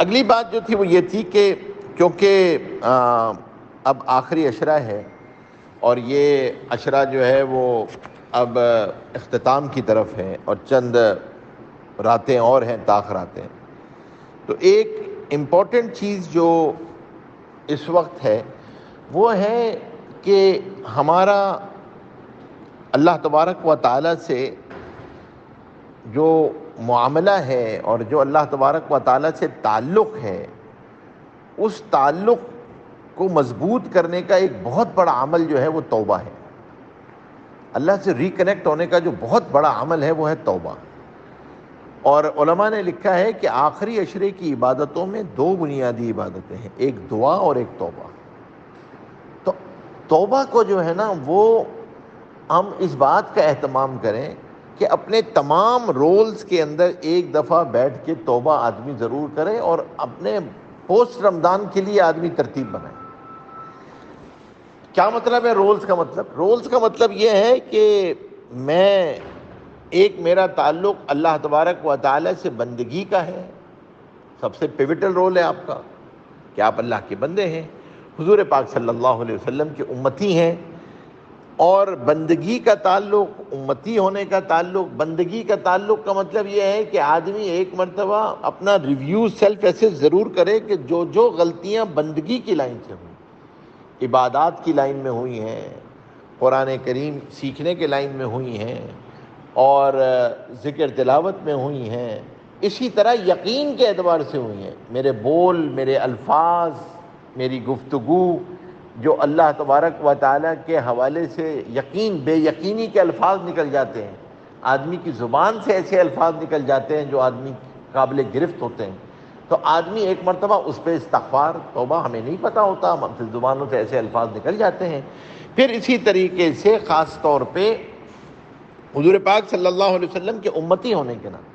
اگلی بات جو تھی وہ یہ تھی کہ کیونکہ اب آخری عشرہ ہے اور یہ عشرہ جو ہے وہ اب اختتام کی طرف ہے اور چند راتیں اور ہیں، تاخراتیں، تو ایک امپورٹنٹ چیز جو اس وقت ہے وہ ہے کہ ہمارا اللہ تبارک و تعالیٰ سے جو معاملہ ہے اور جو اللہ تبارک و تعالیٰ سے تعلق ہے، اس تعلق کو مضبوط کرنے کا ایک بہت بڑا عمل جو ہے وہ توبہ ہے۔ اللہ سے ریکنیکٹ ہونے کا جو بہت بڑا عمل ہے وہ ہے توبہ۔ اور علماء نے لکھا ہے کہ آخری عشرے کی عبادتوں میں دو بنیادی عبادتیں ہیں، ایک دعا اور ایک توبہ۔ تو توبہ کو جو ہے نا وہ ہم اس بات کا اہتمام کریں کہ اپنے تمام رولز کے اندر ایک دفعہ بیٹھ کے توبہ آدمی ضرور کرے اور اپنے پوسٹ رمضان کے لیے آدمی ترتیب بنائے۔ کیا مطلب ہے رولز کا مطلب؟ رولز کا مطلب یہ ہے کہ میں ایک میرا تعلق اللہ تبارک و تعالیٰ سے بندگی کا ہے، سب سے پیوٹل رول ہے آپ کا کہ آپ اللہ کے بندے ہیں، حضور پاک صلی اللہ علیہ وسلم کے امتی ہیں، اور بندگی کا تعلق، امتی ہونے کا تعلق، بندگی کا تعلق کا مطلب یہ ہے کہ آدمی ایک مرتبہ اپنا ریویو سیلف ایسے ضرور کرے کہ جو غلطیاں بندگی کی لائن سے ہوئی، عبادات کی لائن میں ہوئی ہیں، قرآن کریم سیکھنے کے لائن میں ہوئی ہیں اور ذکر تلاوت میں ہوئی ہیں، اسی طرح یقین کے اعتبار سے ہوئی ہیں، میرے بول، میرے الفاظ، میری گفتگو جو اللہ تبارک و تعالیٰ کے حوالے سے یقین، بے یقینی کے الفاظ نکل جاتے ہیں، آدمی کی زبان سے ایسے الفاظ نکل جاتے ہیں جو آدمی قابل گرفت ہوتے ہیں، تو آدمی ایک مرتبہ اس پہ استغفار، توبہ، ہمیں نہیں پتہ ہوتا، ہم سے زبانوں سے ایسے الفاظ نکل جاتے ہیں۔ پھر اسی طریقے سے خاص طور پہ حضور پاک صلی اللہ علیہ وسلم کے امتی ہونے کے ناطے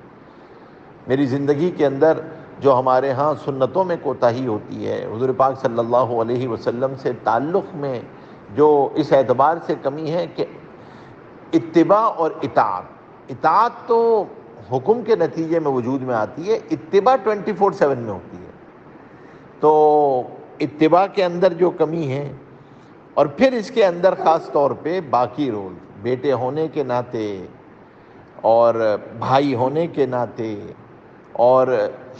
میری زندگی کے اندر جو ہمارے ہاں سنتوں میں کوتاہی ہوتی ہے، حضور پاک صلی اللہ علیہ وسلم سے تعلق میں جو اس اعتبار سے کمی ہے کہ اتباع اور اطاعت تو حکم کے نتیجے میں وجود میں آتی ہے، اتباع 24/7 میں ہوتی ہے، تو اتباع کے اندر جو کمی ہے، اور پھر اس کے اندر خاص طور پہ باقی رول، بیٹے ہونے کے ناطے اور بھائی ہونے کے ناطے اور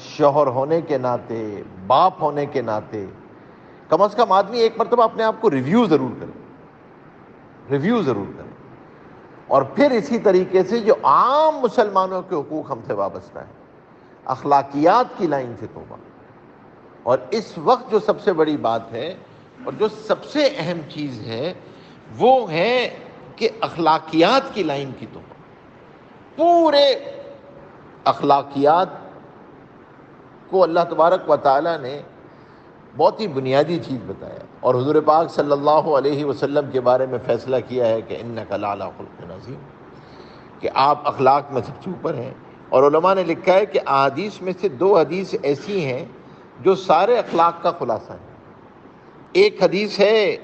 شوہر ہونے کے ناطے، باپ ہونے کے ناطے، کم از کم آدمی ایک مرتبہ اپنے آپ کو ریویو ضرور کرے، اور پھر اسی طریقے سے جو عام مسلمانوں کے حقوق ہم سے وابستہ ہے، اخلاقیات کی لائن سے توبہ۔ اور اس وقت جو سب سے بڑی بات ہے اور جو سب سے اہم چیز ہے وہ ہے کہ اخلاقیات کی لائن کی توبہ۔ پورے اخلاقیات کو اللہ تبارک و تعالیٰ نے بہت ہی بنیادی چیز بتایا، اور حضور پاک صلی اللہ علیہ وسلم کے بارے میں فیصلہ کیا ہے کہ انک لعلی خلق عظیم، کہ آپ اخلاق میں سب سے اوپر ہیں۔ اور علماء نے لکھا ہے کہ احادیث میں سے 2 حدیث ایسی ہیں جو سارے اخلاق کا خلاصہ ہے۔ ایک حدیث ہے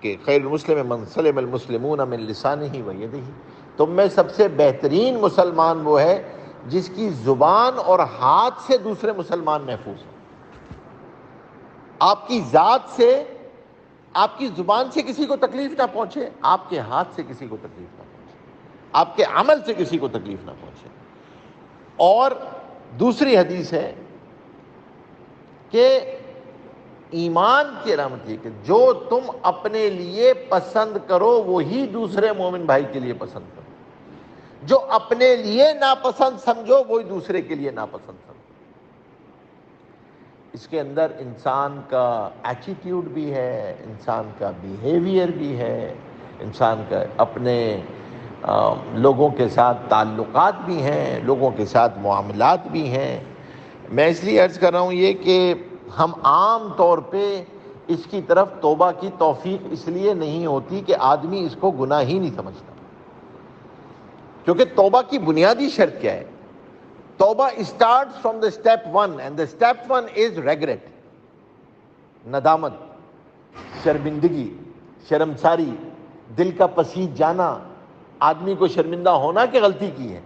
کہ خیر المسلم من سلم المسلمون من لسانہ و یدہ، تم میں سب سے بہترین مسلمان وہ ہے جس کی زبان اور ہاتھ سے دوسرے مسلمان محفوظ ہیں۔ آپ کی ذات سے، آپ کی زبان سے کسی کو تکلیف نہ پہنچے، آپ کے ہاتھ سے کسی کو تکلیف نہ پہنچے، آپ کے عمل سے کسی کو تکلیف نہ پہنچے۔ اور دوسری حدیث ہے کہ ایمان کی علامت یہ کہ جو تم اپنے لیے پسند کرو وہی دوسرے مومن بھائی کے لیے پسند کرو، جو اپنے لیے ناپسند سمجھو وہی دوسرے کے لیے ناپسند سمجھو۔ اس کے اندر انسان کا ایٹیٹیوڈ بھی ہے، انسان کا بیہیویئر بھی ہے، انسان کا اپنے لوگوں کے ساتھ تعلقات بھی ہیں، لوگوں کے ساتھ معاملات بھی ہیں۔ میں اس لیے عرض کر رہا ہوں یہ کہ ہم عام طور پہ اس کی طرف توبہ کی توفیق اس لیے نہیں ہوتی کہ آدمی اس کو گناہ ہی نہیں سمجھتا، کیونکہ توبہ کی بنیادی شرط کیا ہے؟ توبہ starts from the step 1 and the step 1 is regret، ندامت، شرمندگی، شرمساری، دل کا پسیج جانا، آدمی کو شرمندہ ہونا کہ غلطی کی ہے۔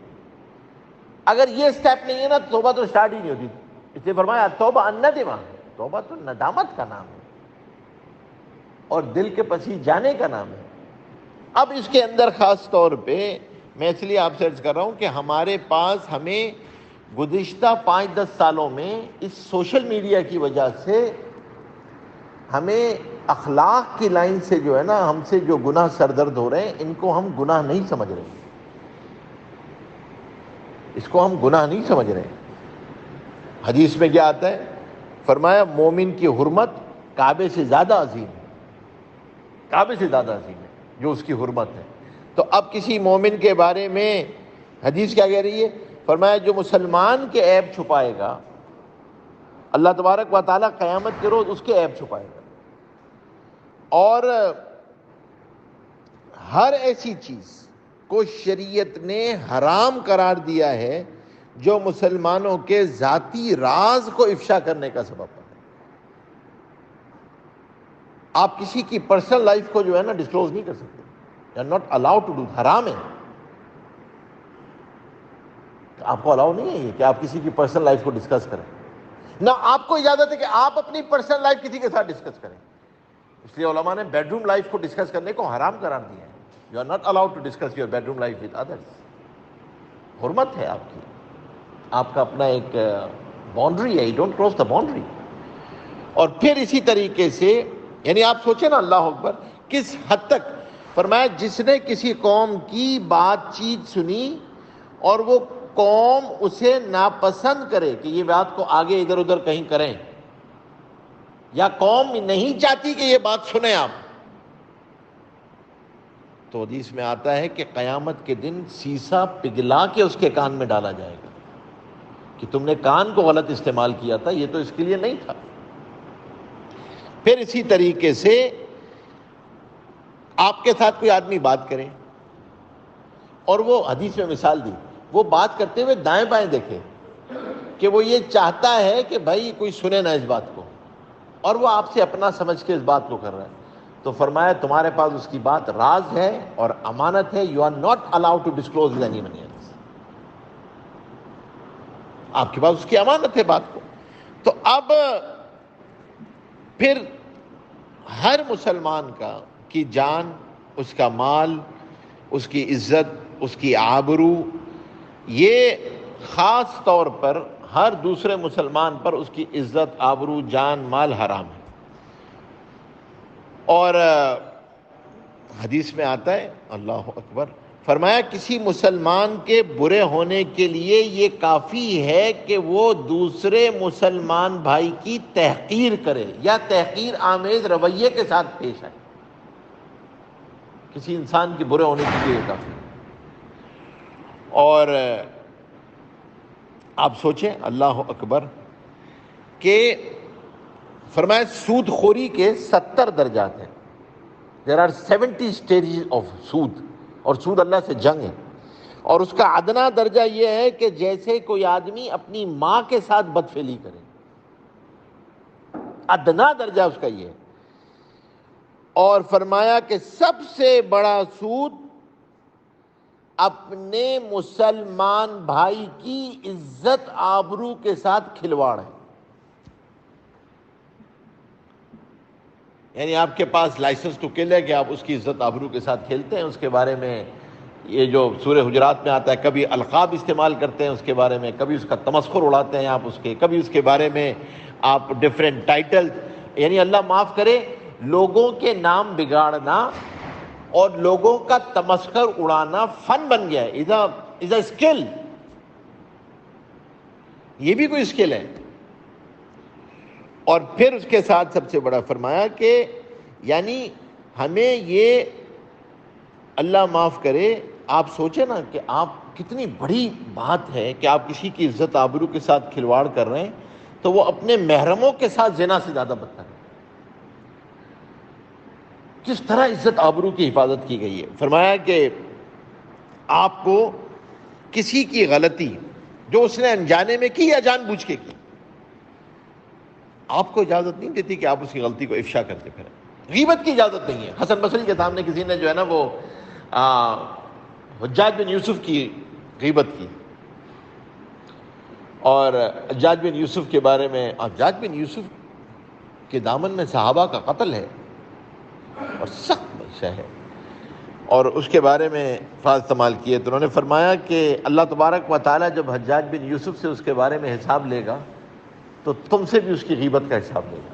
اگر یہ سٹیپ نہیں ہے نا توبہ تو سٹارٹ ہی نہیں ہوتی، اس لیے فرمایا توبہ الندمہ، توبہ تو ندامت کا نام ہے اور دل کے پسی جانے کا نام ہے۔ اب اس کے اندر خاص طور پہ میں اس لیے آپ سے عرض کر رہا ہوں کہ ہمارے پاس ہمیں گزشتہ 5-10 سالوں میں اس سوشل میڈیا کی وجہ سے ہمیں اخلاق کی لائن سے جو ہے نا ہم سے جو گناہ سردرد ہو رہے ہیں ان کو ہم گناہ نہیں سمجھ رہے، اس کو ہم گناہ نہیں سمجھ رہے۔ حدیث میں کیا آتا ہے؟ فرمایا مومن کی حرمت کعبے سے زیادہ عظیم ہے، کعبے سے زیادہ عظیم ہے جو اس کی حرمت ہے۔ تو اب کسی مومن کے بارے میں حدیث کیا کہہ رہی ہے؟ فرمایا جو مسلمان کے عیب چھپائے گا اللہ تبارک و تعالیٰ قیامت کے روز اس کے عیب چھپائے گا، اور ہر ایسی چیز کو شریعت نے حرام قرار دیا ہے جو مسلمانوں کے ذاتی راز کو افشا کرنے کا سبب ہے۔ آپ کسی کی پرسنل لائف کو جو ہے نا ڈسکلوز نہیں کر سکتے، you are not allowed to do, حرام ہے۔ آپ کو الاؤ نہیں ہے یہ کہ آپ کسی کی پرسنل لائف کو ڈسکس کریں، نہ آپ کو اجازت ہے کہ آپ اپنی پرسنل لائف کسی کے ساتھ ڈسکس کریں۔ اس لیے علماء نے بیڈ روم لائف کو ڈسکس کرنے کو حرام قرار دیا ہے۔ You are not allowed to discuss your bedroom life with others. حرمت ہے آپ کی، آپ کا اپنا ایک باؤنڈری ہے، you don't cross the boundary. اور پھر اسی طریقے سے یعنی آپ سوچیں نا اللہ اکبر کس حد تک، فرمایا جس نے کسی قوم کی بات چیت سنی اور وہ قوم اسے ناپسند کرے کہ یہ بات کو آگے ادھر ادھر کہیں کریں، یا قوم نہیں چاہتی کہ یہ بات سنیں آپ، تو حدیث میں آتا ہے کہ قیامت کے دن سیسا پگھلا کے اس کے کان میں ڈالا جائے گا کہ تم نے کان کو غلط استعمال کیا تھا، یہ تو اس کے لیے نہیں تھا۔ پھر اسی طریقے سے آپ کے ساتھ کوئی آدمی بات کرے اور وہ حدیث میں مثال دی، وہ بات کرتے ہوئے دائیں بائیں دیکھے کہ وہ یہ چاہتا ہے کہ بھائی کوئی سنے نہ اس بات کو، اور وہ آپ سے اپنا سمجھ کے اس بات کو کر رہا ہے، تو فرمایا تمہارے پاس اس کی بات راز ہے اور امانت ہے، you are not allowed to disclose anyone else. آپ کے پاس اس کی امانت ہے بات کو۔ تو اب پھر ہر مسلمان کی جان، اس کا مال، اس کی عزت، اس کی آبرو، یہ خاص طور پر ہر دوسرے مسلمان پر اس کی عزت، آبرو، جان، مال حرام ہے۔ اور حدیث میں آتا ہے اللہ اکبر، فرمایا کسی مسلمان کے برے ہونے کے لیے یہ کافی ہے کہ وہ دوسرے مسلمان بھائی کی تحقیر کرے یا تحقیر آمیز رویے کے ساتھ پیش آئے، کسی انسان کے برے ہونے کے لیے یہ کافی ہے۔ اور آپ سوچیں اللہ اکبر کہ فرمایا سود خوری کے 70 درجات ہیں، there are 70 stages of سود، اور سود اللہ سے جنگ ہے، اور اس کا ادنا درجہ یہ ہے کہ جیسے کوئی آدمی اپنی ماں کے ساتھ بدفعلی کرے، ادنا درجہ اس کا یہ ہے۔ اور فرمایا کہ سب سے بڑا سود اپنے مسلمان بھائی کی عزت آبرو کے ساتھ کھلواڑ ہے۔ یعنی آپ کے پاس لائسنس ٹو کل ہے کہ آپ اس کی عزت آبرو کے ساتھ کھیلتے ہیں، اس کے بارے میں یہ جو سورہ حجرات میں آتا ہے، کبھی القاب استعمال کرتے ہیں اس کے بارے میں، کبھی اس کا تمسخر اڑاتے ہیں آپ اس کے، کبھی اس کے بارے میں آپ ڈیفرنٹ ٹائٹل، یعنی اللہ معاف کرے لوگوں کے نام بگاڑنا اور لوگوں کا تمسخر اڑانا فن بن گیا ہے، از اے اسکل، یہ بھی کوئی اسکل ہے۔ اور پھر اس کے ساتھ سب سے بڑا فرمایا کہ یعنی ہمیں یہ اللہ معاف کرے، آپ سوچیں نا کہ آپ کتنی بڑی بات ہے کہ آپ کسی کی عزت آبرو کے ساتھ کھلواڑ کر رہے ہیں، تو وہ اپنے محرموں کے ساتھ زنا سے زیادہ بدتر ہے۔ کس طرح عزت آبرو کی حفاظت کی گئی ہے۔ فرمایا کہ آپ کو کسی کی غلطی جو اس نے انجانے میں کی یا جان بوجھ کے کی، آپ کو اجازت نہیں دیتی کہ آپ اس کی غلطی کو افشا کرتے پھریں۔ غیبت کی اجازت نہیں ہے۔ حسن بصری کے سامنے کسی نے جو ہے نا وہ حجاج بن یوسف کی غیبت کی، اور حجاج بن یوسف کے بارے میں، حجاج بن یوسف کے دامن میں صحابہ کا قتل ہے اور سخت منشا ہے، اور اس کے بارے میں الفاظ استعمال کیے تو انہوں نے فرمایا کہ اللہ تبارک و تعالیٰ جب حجاج بن یوسف سے اس کے بارے میں حساب لے گا تو تم سے بھی اس کی غیبت کا حساب لے گا۔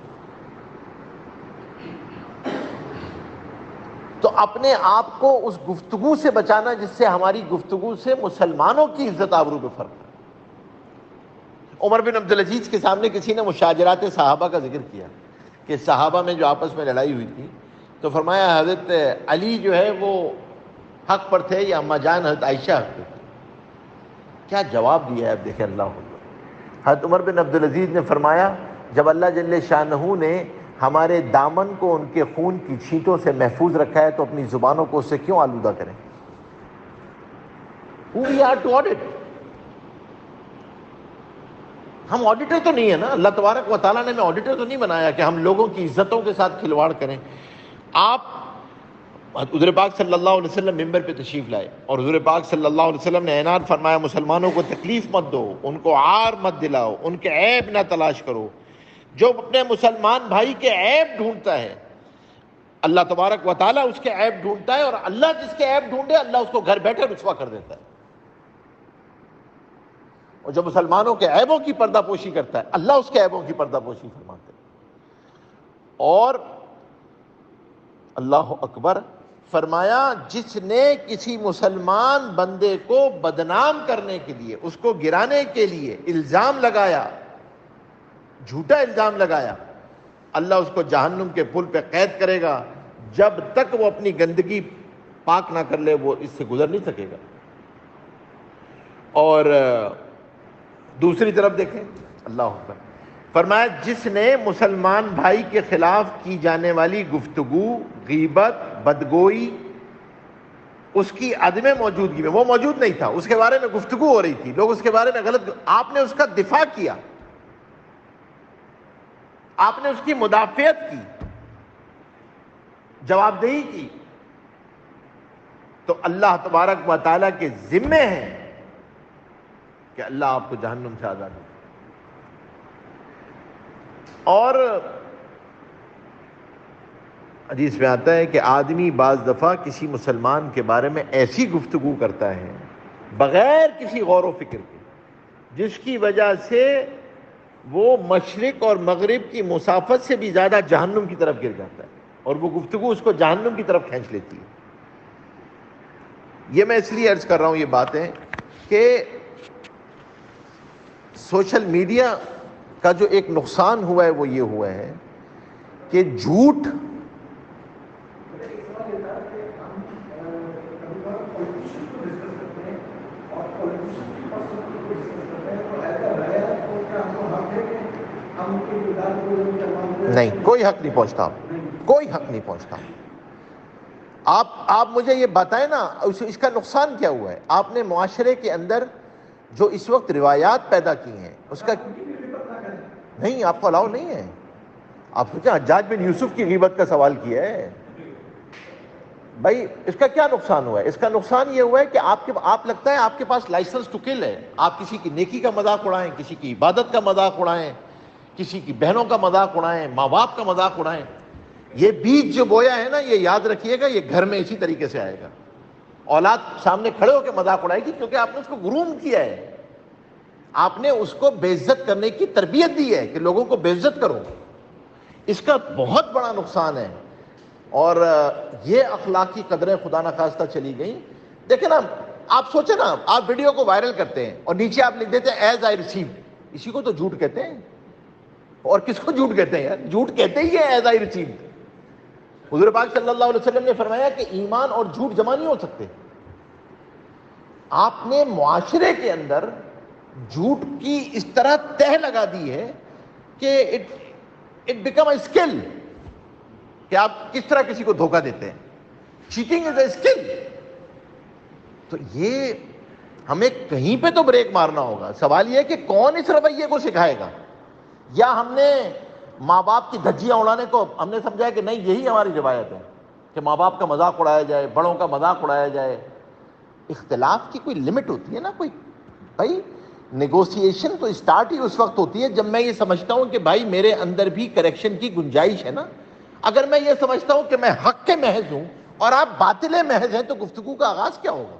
تو اپنے آپ کو اس گفتگو سے بچانا جس سے ہماری گفتگو سے مسلمانوں کی عزت آبرو پہ فرق ہے۔ عمر بن عبدالعزیز کے سامنے کسی نے مشاجرات صحابہ کا ذکر کیا کہ صحابہ میں جو آپس میں لڑائی ہوئی تھی، تو فرمایا حضرت علی جو ہے وہ حق پر تھے یا اما جان حضرت عائشہ حق پر تھے؟ کیا جواب دیا ہے اب دیکھیں اللہ اکبر۔ حضرت عمر بن عبدالعزیز نے فرمایا جب اللہ جل شانہ نے ہمارے دامن کو ان کے خون کی چھینٹوں سے محفوظ رکھا ہے تو اپنی زبانوں کو اس سے کیوں آلودہ کریں؟ Who we are to audit؟ ہم آڈیٹر تو نہیں ہے نا، اللہ تبارک و تعالیٰ نے ہمیں آڈیٹر تو نہیں بنایا کہ ہم لوگوں کی عزتوں کے ساتھ کھلواڑ کریں۔ آپ حضور پاک صلی اللہ علیہ وسلم ممبر پہ تشریف لائے اور حضور پاک صلی اللہ علیہ وسلم نے اعلان فرمایا مسلمانوں کو تکلیف مت دو، ان کو عار مت دلاؤ، ان کے عیب نہ تلاش کرو۔ جو اپنے مسلمان بھائی کے عیب ڈھونڈتا ہے اللہ تبارک و تعالیٰ اس کے عیب ڈھونڈتا ہے، اور اللہ جس کے عیب ڈھونڈے اللہ اس کو گھر بیٹھے رسوا کر دیتا ہے، اور جو مسلمانوں کے عیبوں کی پردہ پوشی کرتا ہے اللہ اس کے عیبوں کی پردہ پوشی فرماتے ہیں۔ اور اللہ اکبر، فرمایا جس نے کسی مسلمان بندے کو بدنام کرنے کے لیے، اس کو گرانے کے لیے الزام لگایا، جھوٹا الزام لگایا، اللہ اس کو جہنم کے پل پہ قید کرے گا، جب تک وہ اپنی گندگی پاک نہ کر لے وہ اس سے گزر نہیں سکے گا۔ اور دوسری طرف دیکھیں اللہ اکبر، فرمایا جس نے مسلمان بھائی کے خلاف کی جانے والی گفتگو، غیبت، بدگوئی، اس کی عدم موجودگی میں، وہ موجود نہیں تھا، اس کے بارے میں گفتگو ہو رہی تھی، لوگ اس کے بارے میں غلط، آپ نے اس کا دفاع کیا، آپ نے اس کی مدافعت کی، جواب دہی کی، تو اللہ تبارک و تعالیٰ کے ذمے ہے کہ اللہ آپ کو جہنم سے آزاد کرے۔ اور حدیث میں آتا ہے کہ آدمی بعض دفعہ کسی مسلمان کے بارے میں ایسی گفتگو کرتا ہے بغیر کسی غور و فکر کے جس کی وجہ سے وہ مشرق اور مغرب کی مسافت سے بھی زیادہ جہنم کی طرف گر جاتا ہے، اور وہ گفتگو اس کو جہنم کی طرف کھینچ لیتی ہے۔ یہ میں اس لیے عرض کر رہا ہوں یہ باتیں کہ سوشل میڈیا کا جو ایک نقصان ہوا ہے وہ یہ ہوا ہے کہ جھوٹ نہیں، کوئی حق نہیں پہنچتا، کوئی حق نہیں پہنچتا۔ آپ مجھے یہ بتائیں نا اس کا نقصان کیا ہوا ہے؟ آپ نے معاشرے کے اندر جو اس وقت روایات پیدا کی ہیں اس کا نہیں، آپ کو الاؤ نہیں ہے۔ آپ سوچیں حجاج بن یوسف کی غیبت کا سوال کیا ہے بھائی، اس کا کیا نقصان ہوا ہے؟ اس کا نقصان یہ ہوا ہے کہ آپ لگتا ہے آپ کے پاس لائسنس ٹو کل ہے، آپ کسی کی نیکی کا مذاق اڑائیں، کسی کی عبادت کا مذاق اڑائیں، کسی کی بہنوں کا مذاق اڑائیں، ماں باپ کا مذاق اڑائیں۔ یہ بیج جو بویا ہے نا، یہ یاد رکھیے گا، یہ گھر میں اسی طریقے سے آئے گا۔ اولاد سامنے کھڑے ہو کے مذاق اڑائے گی کیونکہ آپ نے اس کو گروم کیا ہے، آپ نے اس کو بے عزت کرنے کی تربیت دی ہے کہ لوگوں کو بے عزت کرو۔ اس کا بہت بڑا نقصان ہے، اور یہ اخلاقی قدریں خدا نخواستہ چلی گئیں۔ دیکھیں نا، آپ سوچیں نا، آپ ویڈیو کو وائرل کرتے ہیں اور نیچے آپ لکھ دیتے ہیں ایز آئی ریسیوڈ، اسی کو تو جھوٹ کہتے ہیں۔ اور کس کو جھوٹ کہتے ہیں یار؟ جھوٹ کہتے ہی ہے ایز آئی ریسیوڈ۔ حضور پاک صلی اللہ علیہ وسلم نے فرمایا کہ ایمان اور جھوٹ جمع نہیں ہو سکتے۔ آپ نے معاشرے کے اندر جھوٹ کی اس طرح تہ لگا دی ہے کہ اٹ بیکم اے اسکل کہ آپ کس طرح کسی کو دھوکہ دیتے ہیں۔ Cheating is a skill. تو یہ ہمیں کہیں پہ تو بریک مارنا ہوگا۔ سوال یہ ہے کہ کون اس رویے کو سکھائے گا؟ یا ہم نے ماں باپ کی دھجیاں اڑانے کو ہم نے سمجھا ہے کہ نہیں یہی ہماری روایت ہے کہ ماں باپ کا مذاق اڑایا جائے، بڑوں کا مذاق اڑایا جائے۔ اختلاف کی کوئی لمٹ ہوتی ہے نا، کوئی بھائی نیگوسیشن تو اسٹارٹ ہی اس وقت ہوتی ہے جب میں یہ سمجھتا ہوں کہ بھائی میرے اندر بھی کریکشن کی گنجائش ہے نا. اگر میں یہ سمجھتا ہوں کہ میں حق کے محض ہوں اور آپ باطل محض ہیں تو گفتگو کا آغاز کیا ہوگا؟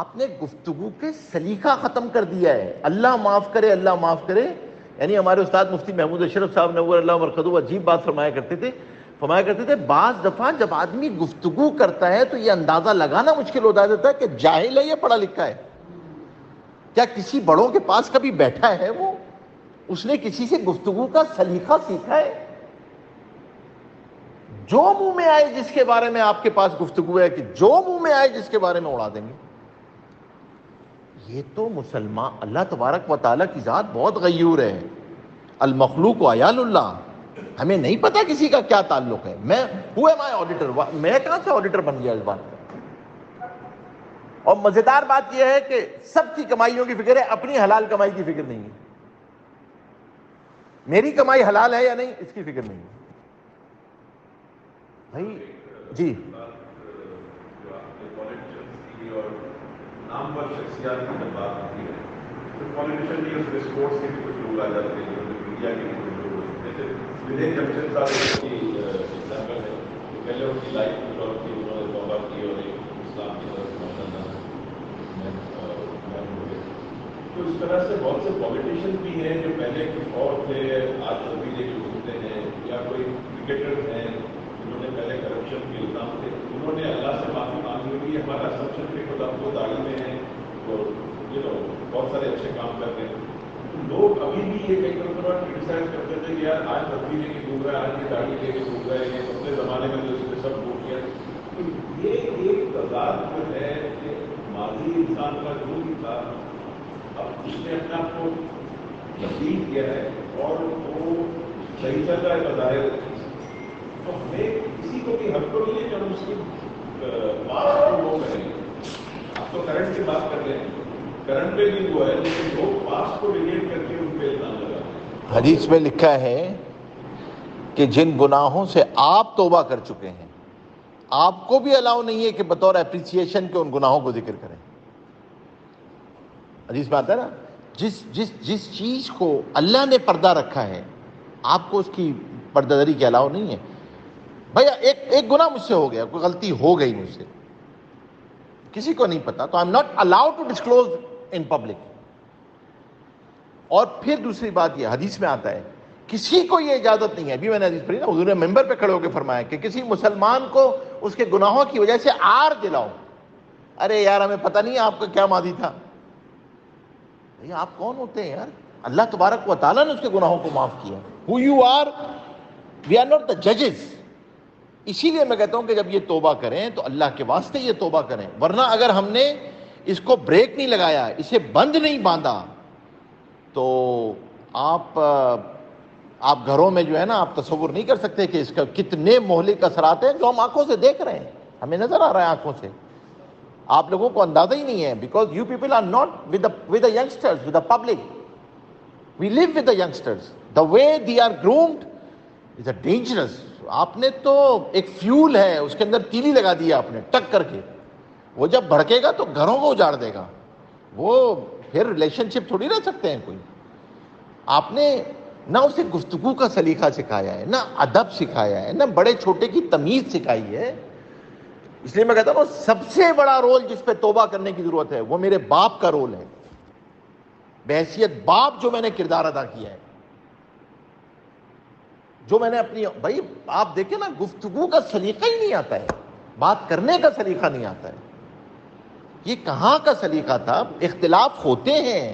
آپ نے گفتگو کے سلیقہ ختم کر دیا ہے. اللہ معاف کرے، اللہ معاف کرے. یعنی ہمارے استاد مفتی محمود اشرف صاحب نور اللہ مرقدہ عجیب بات فرمایا کرتے تھے بعض دفعہ جب آدمی گفتگو کرتا ہے تو یہ اندازہ لگانا مشکل ہوتا ہے کہ جاہل ہے یا پڑھا لکھا ہے. کیا کسی بڑوں کے پاس کبھی بیٹھا ہے وہ؟ اس نے کسی سے گفتگو کا سلیقہ سیکھا ہے؟ جو منہ میں آئے جس کے بارے میں آپ کے پاس گفتگو ہے کہ جو منہ میں آئے جس کے بارے میں اڑا دیں گے. یہ تو مسلمان، اللہ تبارک و تعالیٰ کی ذات بہت غیور ہے. المخلوق و عیال اللہ. ہمیں نہیں پتا کسی کا کیا تعلق ہے. میں آڈیٹر، میں کہاں سے آڈیٹر بن گیا اس بات کا؟ اور مزیدار بات یہ ہے کہ سب کی کمائیوں کی فکر ہے، اپنی حلال کمائی کی فکر نہیں ہے. میری کمائی حلال ہے یا نہیں اس کی فکر نہیں ہے بھائی. جی نامور شخصیات کی جب بات ہوتی ہے تو پالیٹیشین نہیں، اس میں اسپورٹس کے بھی کچھ لوگ آ جاتے ہیں، میڈیا کے بھی کچھ لوگ ہوتے ہیں. جیسے ودھیک جمشید صاحب کی ایگزامپل ہے کہ پہلے ان کی لائف کچھ اور تھی، انہوں نے توبہ کی اور ایک اسلام کی طرف ماشاءاللہ ہوئے. تو اس طرح سے بہت سے پالیٹیشین بھی ہیں جو پہلے کچھ اور تھے، آج نتیجے کے ہوتے ہیں. یا کوئی کرکٹر ہیں جنہوں نے پہلے کرپشن کے الزام تھے، انہوں نے اللہ سے معافی مانگی ہوئی. ہمارا اسمپشن بھی خود آپ کو داڑھی میں ہے اور بہت سارے اچھے کام کر رہے ہیں. لوگ ابھی بھی یہ کئی مرتبہ کرٹیسائز کرتے تھے کہ یار آج تبدیلی لے کے گھوم رہا ہے، آج یہ داڑھی لے کے گھوم رہے ہیں، اپنے زمانے میں جو اس نے سب ووٹ کیا. تو یہ ایک تضاد جو ہے کہ ماضی انسان کا جو بھی تھا اب اس نے اپنے آپ کو تبدیل کیا ہے اور وہ صحیح چل رہا ہے بظاہر. تو ہمیں کسی کو بھی حق تو نہیں ہے کہ ہم اس کی پاسٹ کو وہ کریں. آپ تو کرنٹ کی بات کر رہے ہیں، کرنٹ پہ بھی ہوا ہے، لیکن لوگ پاسٹ کو ریلیٹ کر کے ان پہ الزام لگا. حدیث میں لکھا ہے کہ جن گناہوں سے آپ توبہ کر چکے ہیں آپ کو بھی الاؤ نہیں ہے کہ بطور اپریسیشن کے ان گناہوں کو ذکر کریں. حدیث میں آتا ہے نا، جس چیز کو اللہ نے پردہ رکھا ہے آپ کو اس کی پردہ داری کے الاؤ نہیں ہے. بھیا ایک گناہ مجھ سے ہو گیا، کوئی غلطی ہو گئی مجھ سے، کسی کو نہیں پتا، تو I am not allowed to disclose in public. اور پھر دوسری بات یہ حدیث میں آتا ہے کسی کو یہ اجازت نہیں ہے، ابھی میں نے حدیث پڑھی نا، حضور نے ممبر پہ کھڑے ہو کے فرمایا کہ کسی مسلمان کو اس کے گناہوں کی وجہ سے آر دلاؤ. ارے یار ہمیں پتہ نہیں آپ کا کیا ماضی تھا. آپ کون ہوتے ہیں یار؟ اللہ تبارک و تعالیٰ نے اس کے گناہوں کو معاف کیا. Who you are, we are not the judges. اسی لیے میں کہتا ہوں کہ جب یہ توبہ کریں تو اللہ کے واسطے یہ توبہ کریں، ورنہ اگر ہم نے اس کو بریک نہیں لگایا، اسے بند نہیں باندھا، تو آپ گھروں میں جو ہے نا آپ تصور نہیں کر سکتے کہ اس کا کتنے مہلک اثرات ہیں جو ہم آنکھوں سے دیکھ رہے ہیں، ہمیں نظر آ رہا ہے آنکھوں سے. آپ لوگوں کو اندازہ ہی نہیں ہے، because you people are not with the youngsters, with the public. We live with the youngsters. The way they are groomed is a dangerous. آپ نے تو ایک فیول ہے، اس کے اندر تیلی لگا دیا آپ نے ٹک کر کے، وہ جب بھڑکے گا تو گھروں کو اجاڑ دے گا. وہ پھر ریلیشن شپ تھوڑی رہ سکتے ہیں کوئی. آپ نے نہ اسے گفتگو کا سلیقہ سکھایا ہے، نہ ادب سکھایا ہے، نہ بڑے چھوٹے کی تمیز سکھائی ہے. اس لیے میں کہتا ہوں سب سے بڑا رول جس پہ توبہ کرنے کی ضرورت ہے وہ میرے باپ کا رول ہے. بحیثیت باپ جو میں نے کردار ادا کیا ہے، جو میں نے اپنی، بھائی آپ دیکھیں نا گفتگو کا سلیقہ ہی نہیں آتا ہے، بات کرنے کا سلیقہ نہیں آتا ہے. یہ کہاں کا سلیقہ تھا؟ اختلاف ہوتے ہیں،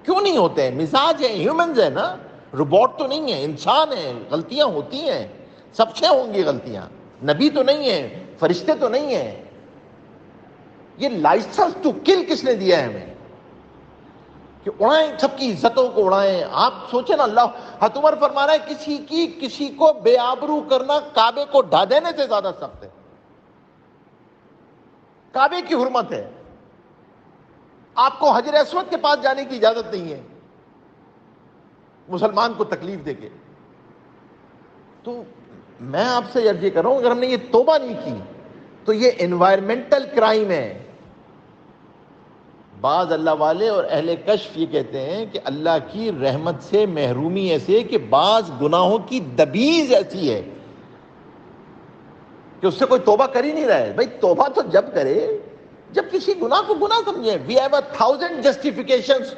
کیوں نہیں ہوتے ہیں؟ مزاج ہیں، ہیومنز ہیں نا، روبوٹ تو نہیں ہے، انسان ہیں، غلطیاں ہوتی ہیں، سب سے ہوں گی غلطیاں. نبی تو نہیں ہیں، فرشتے تو نہیں ہیں. یہ لائسنس ٹو کل کس نے دیا ہے ہمیں کہ اڑائیں، سب کی عزتوں کو اڑائیں؟ آپ سوچیں نا، اللہ عمر فرما رہا ہے کسی کو بے آبرو کرنا کعبے کو ڈھا دینے سے زیادہ سخت ہے. کعبے کی حرمت ہے، آپ کو حجر اسود کے پاس جانے کی اجازت نہیں ہے مسلمان کو تکلیف دے کے. تو میں آپ سے عرض یہ کر رہا ہوں اگر ہم نے یہ توبہ نہیں کی تو یہ انوائرمنٹل کرائم ہے. بعض اللہ والے اور اہل کشف یہ کہتے ہیں کہ اللہ کی رحمت سے محرومی ایسے کہ بعض گناہوں کی دبیز ایسی ہے کہ اس سے کوئی توبہ کر ہی نہیں رہا ہے. بھائی توبہ تو جب کرے جب کسی گناہ کو گناہ سمجھے. We have 1000 justifications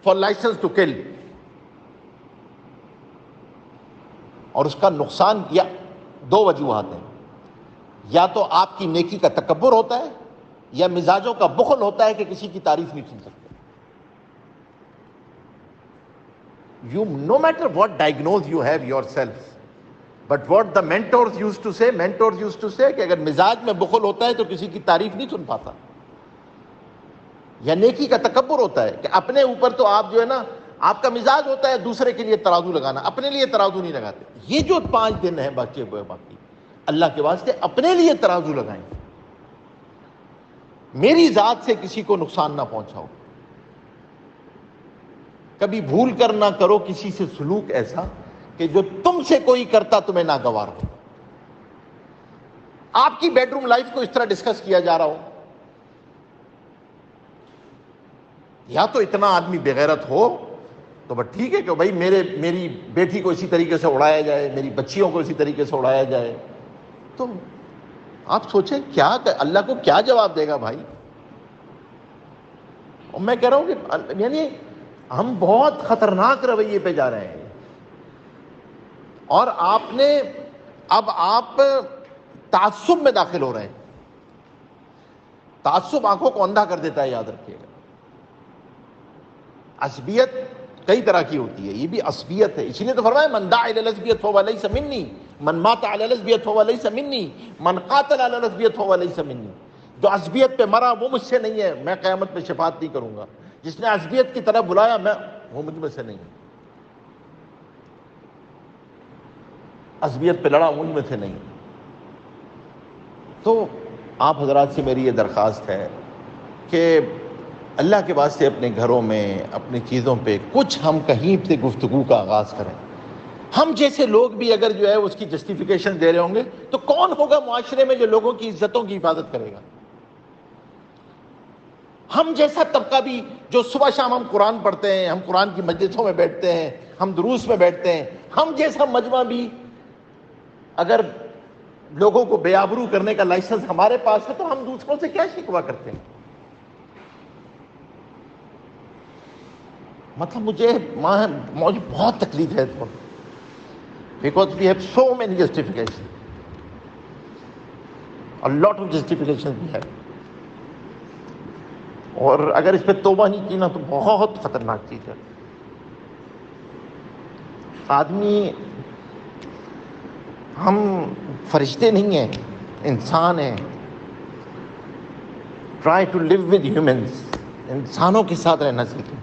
for license to kill. اور اس کا نقصان یا دو وجوہات ہیں. یا تو آپ کی نیکی کا تکبر ہوتا ہے یا مزاجوں کا بخل ہوتا ہے کہ کسی کی تعریف نہیں سن سکتے. You, no matter what diagnose you have yourself, but what the mentors used to say کہ اگر مزاج میں بخل ہوتا ہے تو کسی کی تعریف نہیں سن پاتا. یا نیکی کا تکبر ہوتا ہے کہ اپنے اوپر تو آپ جو ہے نا, آپ کا مزاج ہوتا ہے دوسرے کے لیے ترازو لگانا, اپنے لیے ترازو نہیں لگاتے. یہ جو 5 دن ہیں باقی اللہ کے واسطے اپنے لیے ترازو لگائیں. میری ذات سے کسی کو نقصان نہ پہنچاؤ. کبھی بھول کر نہ کرو کسی سے سلوک ایسا کہ جو تم سے کوئی کرتا تمہیں ناگوار ہو. آپ کی بیڈ روم لائف کو اس طرح ڈسکس کیا جا رہا ہو, یا تو اتنا آدمی بغیرت ہو تو بس ٹھیک ہے کہ بھائی میری بیٹی کو اسی طریقے سے اڑایا جائے, میری بچیوں کو اسی طریقے سے اڑایا جائے. تو آپ سوچیں کیا اللہ کو کیا جواب دے گا بھائی. اور میں کہہ رہا ہوں کہ یعنی ہم بہت خطرناک رویے پہ جا رہے ہیں. اور آپ تعصب میں داخل ہو رہے ہیں. تعصب آنکھوں کو اندھا کر دیتا ہے, یاد رکھیے گا. عصبیت کئی طرح کی ہوتی ہے, یہ بھی عصبیت ہے. اسی لیے تو فرمایا من دعا الی العصبیۃ فہو لیس منی, من مات علی العصبیۃ فہو لیس منی, من قاتل علی العصبیۃ فہو لیس منی. جو عصبیت پہ مرا وہ مجھ سے نہیں ہے, میں قیامت میں شفاعت نہیں کروں گا. جس نے عصبیت کی طرف بلایا وہ مجھ میں سے نہیں ہے. عصبیت پہ لڑا مجھ میں سے نہیں. تو آپ حضرات سے میری یہ درخواست ہے کہ اللہ کے واسطے اپنے گھروں میں اپنی چیزوں پہ کچھ ہم کہیں سے گفتگو کا آغاز کریں. ہم جیسے لوگ بھی اگر جو ہے اس کی جسٹیفیکیشن دے رہے ہوں گے تو کون ہوگا معاشرے میں جو لوگوں کی عزتوں کی حفاظت کرے گا. ہم جیسا طبقہ بھی جو صبح شام ہم قرآن پڑھتے ہیں, ہم قرآن کی مجلسوں میں بیٹھتے ہیں, ہم دروس میں بیٹھتے ہیں, ہم جیسا مجمع بھی اگر لوگوں کو بے آبرو کرنے کا لائسنس ہمارے پاس ہے تو ہم دوسروں سے کیا شکوہ کرتے ہیں. مطلب مجھے بہت تکلیف ہے اس وقت, because we have so many justification, a lot of justifications we have. اور اگر اس پہ توبہ نہیں کی نا تو بہت خطرناک چیز ہے. آدمی, ہم فرشتے نہیں ہیں, انسان ہیں. Try to live with humans, انسانوں کے ساتھ رہنا سیکھیں.